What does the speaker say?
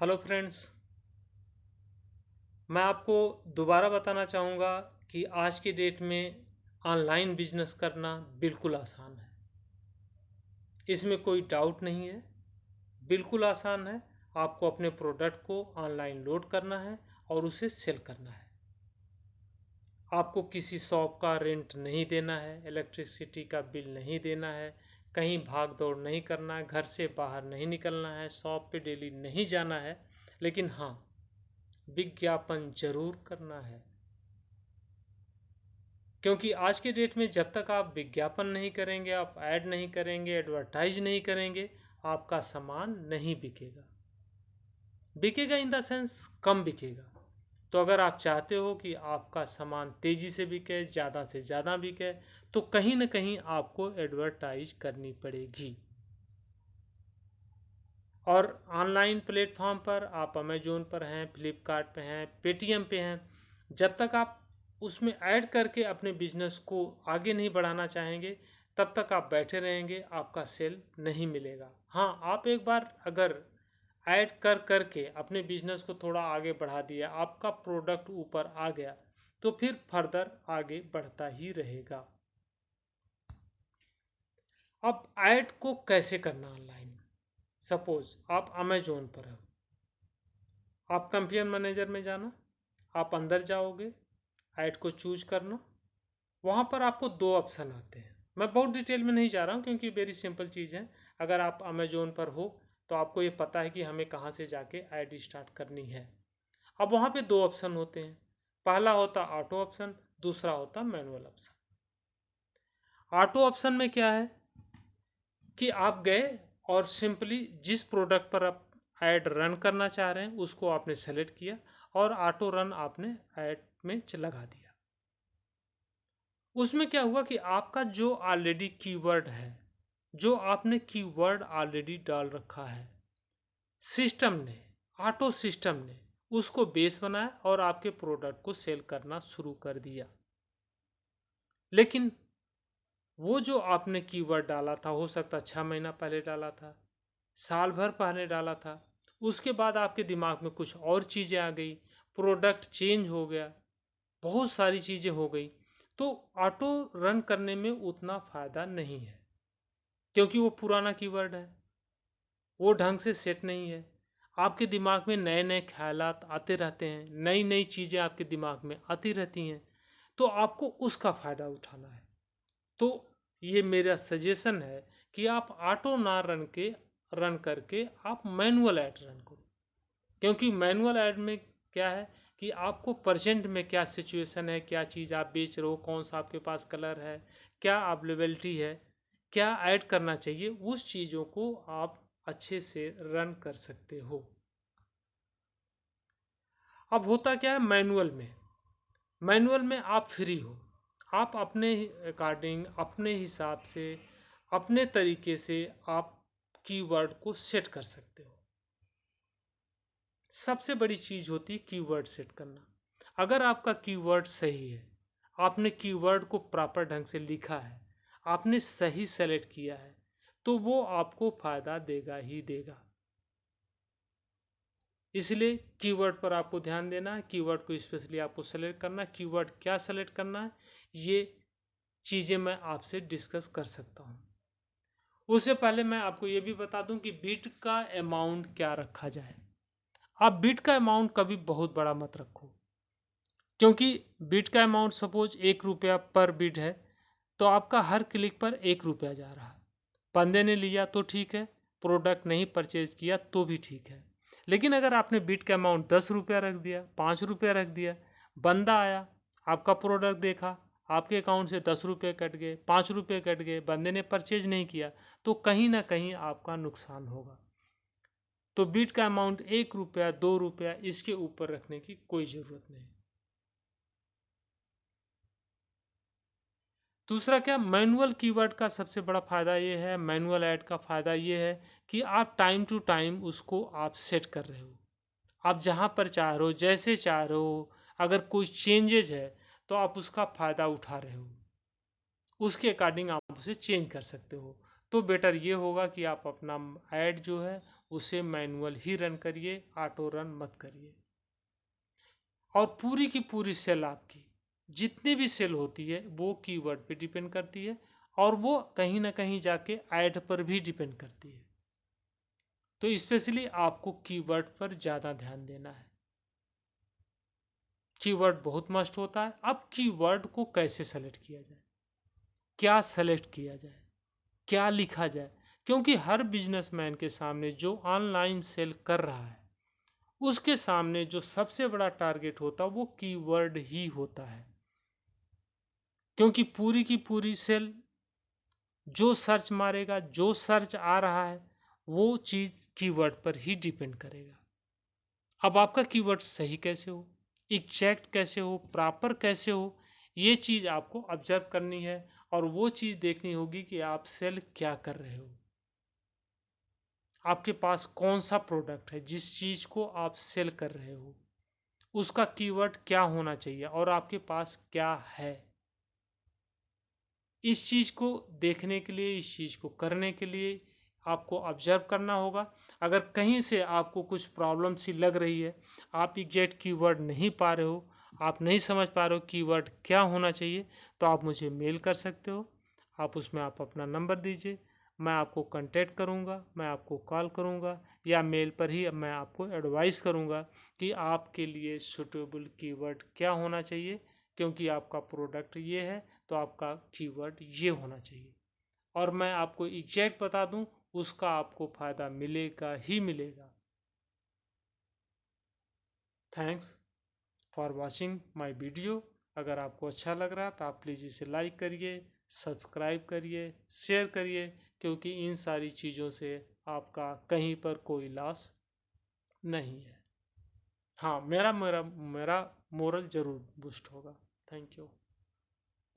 Hello friends. मैं आपको दोबारा बताना चाहूँगा कि आज की डेट में ऑनलाइन बिजनेस करना बिल्कुल आसान है। इसमें कोई डाउट नहीं है, बिल्कुल आसान है। आपको अपने प्रोडक्ट को ऑनलाइन लोड करना है और उसे सेल करना है। आपको किसी शॉप का रेंट नहीं देना है, इलेक्ट्रिसिटी का बिल नहीं देना है, कहीं भाग दौड़ नहीं करना है, घर से बाहर नहीं निकलना है, शॉप पे डेली नहीं जाना है। लेकिन हाँ, विज्ञापन जरूर करना है, क्योंकि आज के डेट में जब तक आप विज्ञापन नहीं करेंगे, आप ऐड नहीं करेंगे, एडवर्टाइज नहीं करेंगे, आपका सामान नहीं बिकेगा। बिकेगा इन द सेंस कम बिकेगा। तो अगर आप चाहते हो कि आपका सामान तेजी से बिके, ज़्यादा से ज़्यादा बिके, तो कहीं ना कहीं आपको एडवर्टाइज करनी पड़ेगी। और ऑनलाइन प्लेटफॉर्म पर आप अमेजोन पर हैं, फ्लिपकार्ट पे हैं, पेटीएम पे हैं, जब तक आप उसमें ऐड करके अपने बिजनेस को आगे नहीं बढ़ाना चाहेंगे, तब तक आप बैठे रहेंगे, आपका सेल नहीं मिलेगा। हाँ, आप एक बार अगर ऐड कर करके अपने बिजनेस को थोड़ा आगे बढ़ा दिया, आपका प्रोडक्ट ऊपर आ गया, तो फिर फर्दर आगे बढ़ता ही रहेगा। अब ऐड को कैसे करना ऑनलाइन? सपोज आप अमेजोन पर हो, आप कैंपेन मैनेजर में जाना, आप अंदर जाओगे, ऐड को चूज करना। वहाँ पर आपको दो ऑप्शन आते हैं। मैं बहुत डिटेल में नहीं जा रहा हूँ क्योंकि वेरी सिंपल चीज़ है। अगर आप अमेजोन पर हो तो आपको ये पता है कि हमें कहाँ से जाके ऐड स्टार्ट करनी है। अब वहाँ पे दो ऑप्शन होते हैं। पहला होता ऑटो ऑप्शन, दूसरा होता मैनुअल ऑप्शन। ऑटो ऑप्शन में क्या है कि आप गए और सिंपली जिस प्रोडक्ट पर आप ऐड रन करना चाह रहे हैं उसको आपने सेलेक्ट किया और ऑटो रन आपने ऐड में लगा दिया। उसमें क्या हुआ कि आपका जो ऑलरेडी कीवर्ड है, जो आपने कीवर्ड ऑलरेडी डाल रखा है, सिस्टम ने, ऑटो सिस्टम ने उसको बेस बनाया और आपके प्रोडक्ट को सेल करना शुरू कर दिया। लेकिन वो जो आपने कीवर्ड डाला था, हो सकता 6 महीना पहले डाला था, साल भर पहले डाला था, उसके बाद आपके दिमाग में कुछ और चीज़ें आ गई, प्रोडक्ट चेंज हो गया, बहुत सारी चीज़ें हो गई, तो ऑटो रन करने में उतना फ़ायदा नहीं है, क्योंकि वो पुराना कीवर्ड है, वो ढंग से सेट नहीं है। आपके दिमाग में नए नए ख्यालात आते रहते हैं, नई नई चीज़ें आपके दिमाग में आती रहती हैं, तो आपको उसका फ़ायदा उठाना है। तो ये मेरा सजेशन है कि आप ऑटो ना रन करके आप मैनुअल ऐड रन करो। क्योंकि मैनुअल ऐड में क्या है कि आपको प्रेजेंट में क्या सिचुएशन है, क्या चीज़ आप बेच रहे हो, कौन सा आपके पास कलर है, क्या अवेलेबिलिटी है, क्या ऐड करना चाहिए, उस चीज़ों को आप अच्छे से रन कर सकते हो। अब होता क्या है मैनुअल में, मैनुअल में आप फ्री हो, आप अपने अकॉर्डिंग, अपने हिसाब से, अपने तरीके से आप कीवर्ड को सेट कर सकते हो। सबसे बड़ी चीज होती है कीवर्ड सेट करना। अगर आपका कीवर्ड सही है, आपने कीवर्ड को प्रॉपर ढंग से लिखा है, आपने सही सेलेक्ट किया है, तो वो आपको फायदा देगा ही देगा। इसलिए कीवर्ड पर आपको ध्यान देना है, कीवर्ड को स्पेशली आपको सेलेक्ट करना है। कीवर्ड क्या सेलेक्ट करना है, ये चीज़ें मैं आपसे डिस्कस कर सकता हूँ। उससे पहले मैं आपको ये भी बता दूं कि बिट का अमाउंट क्या रखा जाए। आप बिट का अमाउंट कभी बहुत बड़ा मत रखो, क्योंकि बिट का अमाउंट सपोज 1 रुपया पर बिट है, तो आपका हर क्लिक पर 1 रुपया जा रहा है। बंदे ने लिया तो ठीक है, प्रोडक्ट नहीं परचेज किया तो भी ठीक है। लेकिन अगर आपने बिट का अमाउंट 10 रुपया रख दिया, 5 रुपया रख दिया, बंदा आया, आपका प्रोडक्ट देखा, आपके अकाउंट से 10 रुपये कट गए, 5 रुपये कट गए, बंदे ने परचेज नहीं किया, तो कहीं ना कहीं आपका नुकसान होगा। तो बिट का अमाउंट 1 रुपया, 2 रुपया, इसके ऊपर रखने की कोई ज़रूरत नहीं। दूसरा क्या, मैनुअल कीवर्ड का सबसे बड़ा फ़ायदा ये है, मैनुअल ऐड का फ़ायदा ये है कि आप टाइम टू टाइम उसको आप सेट कर रहे हो। आप जहाँ पर चाह रहे हो, जैसे चाह रहे हो, अगर कोई चेंजेज है तो आप उसका फ़ायदा उठा रहे हो, उसके अकॉर्डिंग आप उसे चेंज कर सकते हो। तो बेटर ये होगा कि आप अपना ऐड जो है उसे मैनुअल ही रन करिए, ऑटो रन मत करिए। और पूरी की पूरी सेल आपकी जितनी भी सेल होती है वो कीवर्ड पे डिपेंड करती है, और वो कहीं ना कहीं जाके ऐड पर भी डिपेंड करती है। तो स्पेशली आपको कीवर्ड पर ज़्यादा ध्यान देना है। कीवर्ड बहुत मस्ट होता है। अब कीवर्ड को कैसे सेलेक्ट किया जाए, क्या सेलेक्ट किया जाए, क्या लिखा जाए, क्योंकि हर बिजनेसमैन के सामने जो ऑनलाइन सेल कर रहा है उसके सामने जो सबसे बड़ा टारगेट होता है वो कीवर्ड ही होता है। क्योंकि पूरी की पूरी सेल जो सर्च मारेगा, जो सर्च आ रहा है, वो चीज़ कीवर्ड पर ही डिपेंड करेगा। अब आपका कीवर्ड सही कैसे हो, एग्जैक्ट कैसे हो, प्रॉपर कैसे हो, ये चीज़ आपको ऑब्जर्व करनी है। और वो चीज़ देखनी होगी कि आप सेल क्या कर रहे हो, आपके पास कौन सा प्रोडक्ट है, जिस चीज़ को आप सेल कर रहे हो उसका कीवर्ड क्या होना चाहिए और आपके पास क्या है। इस चीज़ को देखने के लिए, इस चीज़ को करने के लिए आपको ऑब्जर्व करना होगा। अगर कहीं से आपको कुछ प्रॉब्लम सी लग रही है, आप एग्जैक्ट कीवर्ड नहीं पा रहे हो, आप नहीं समझ पा रहे हो कीवर्ड क्या होना चाहिए, तो आप मुझे मेल कर सकते हो। आप उसमें आप अपना नंबर दीजिए, मैं आपको कांटेक्ट करूंगा, मैं आपको कॉल करूंगा, या मेल पर ही मैं आपको एडवाइस करूंगा कि आपके लिए सूटेबल कीवर्ड क्या होना चाहिए। क्योंकि आपका प्रोडक्ट ये है तो आपका कीवर्ड ये होना चाहिए। और मैं आपको एग्जैक्ट बता दूं, उसका आपको फ़ायदा मिलेगा ही मिलेगा। Thanks for watching my video. अगर आपको अच्छा लग रहा तो आप प्लीज़ इसे लाइक करिए, सब्सक्राइब करिए, शेयर करिए, क्योंकि इन सारी चीज़ों से आपका कहीं पर कोई लॉस नहीं है। हाँ, मेरा मेरा मेरा मोरल ज़रूर बूस्ट होगा। Thank you.